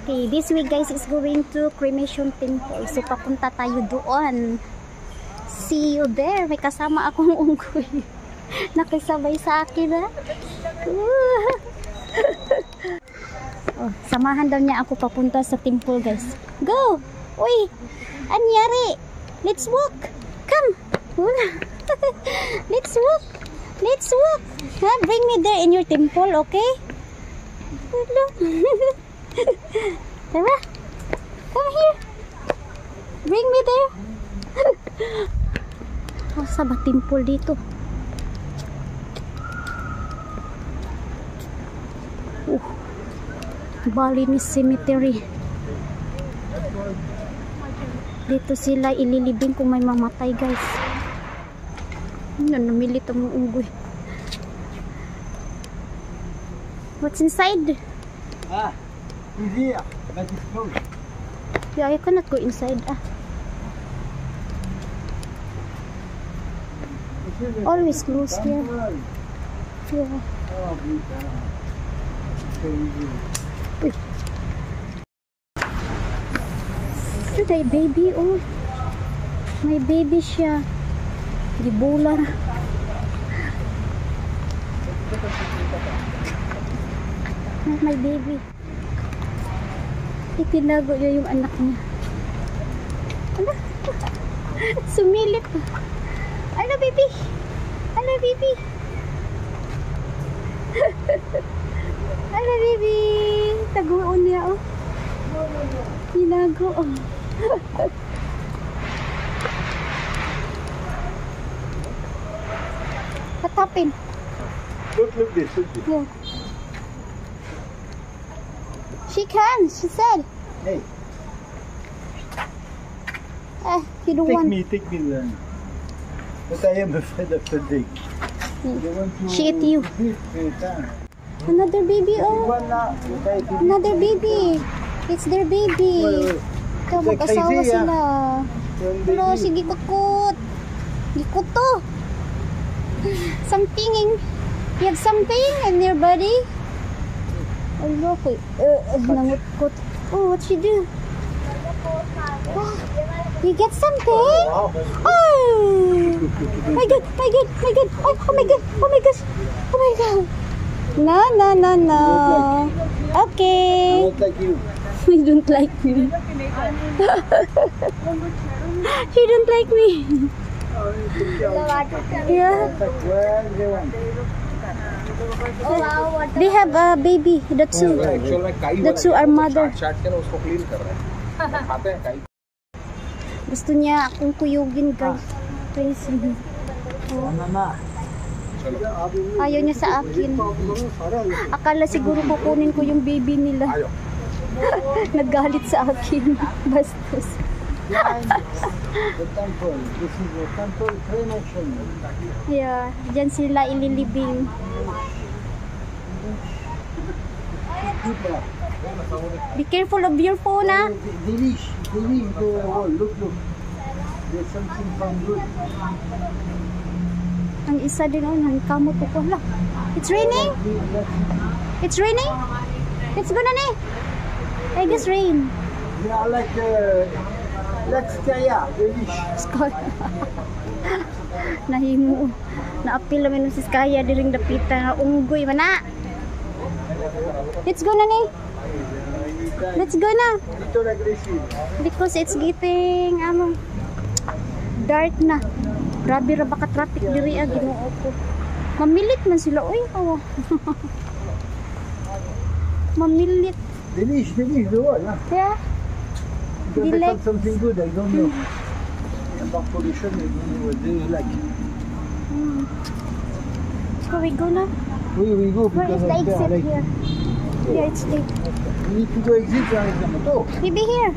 Okay, this week guys is going to Cremation Temple. So papunta tayo doon. See you there. May kasama akong unggoy. Nakisabay sa akin ha. Oh, samahan daw niya ako papunta sa temple guys. Go! Uy! Anyari! Let's walk! Come! Let's walk! Let's walk! Ha? Bring me there in your temple, okay? Tara! Come here! Bring me there! Oh, sa ba temple dito? Balinese Cemetery. Dito sila ililibing kung may mamatay guys. Namilit ang unggoy. What's inside? He's here, but it's closed. Yeah, I cannot go inside. Always closed here. Yeah. My baby, oh. My baby siya. Gibulan. My baby. Itinago niya yung anak niya. Ano? Sumilip. Ano, baby? Ano, baby? Ano, baby? Taguon niya, oh. Tinago, oh. What happened? Look this, look this. Yeah. She can, she said. Hey, You don't want. take me then. But I am afraid of the dick. She ate you. Another baby, oh. Another baby. It's their baby. Ito, mag-asawa sila. Hello, sige, gikot. Gikot to. Something. You have something in your body? Oh, look. Nangutkot. Oh, what she do? Oh, you get something? Oh! My God, my God, my God. Oh my God, oh my gosh. Oh my God. No, no, no, no. Okay. I don't like you. You don't like me. She don't like me. Yeah. They have a baby. That's who. That's who our mother. Gusto niya akong kuyugin guys. Crazy. Ayaw niya sa akin. Akala siguro kukunin ko yung baby nila. Naggalit sa akin. Bastos. The temple. This is the temple cremation. Yeah, dyan sila ililibing. Be careful of your phone, ah. Delish the wall. Look. There's something from good. Ang isa din, oh, ang kamot ko lang. It's raining? It's raining? It's gonna rain. I guess rain. Yeah, like Skaya, Delish. Skaya. Nahimo. Naapil naman si Skaya diring dapita nga unggoy mana. Let's go na ni. Let's go na. Because it's getting dark na. Grabe ra baka traffic diri Ginoo ko. Mamilit man sila oy. Oh. Mamilit. Delish the wall, huh? Yeah. Because I found something good, I don't know. About pollution, I don't know what they like. So we go now? We go Where is because the exit like, here? Yeah, it's late. we need to go exit the motor. Maybe here.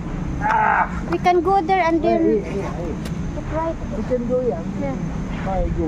We can go there and then Hey. get right. We can go here. Yeah. I go.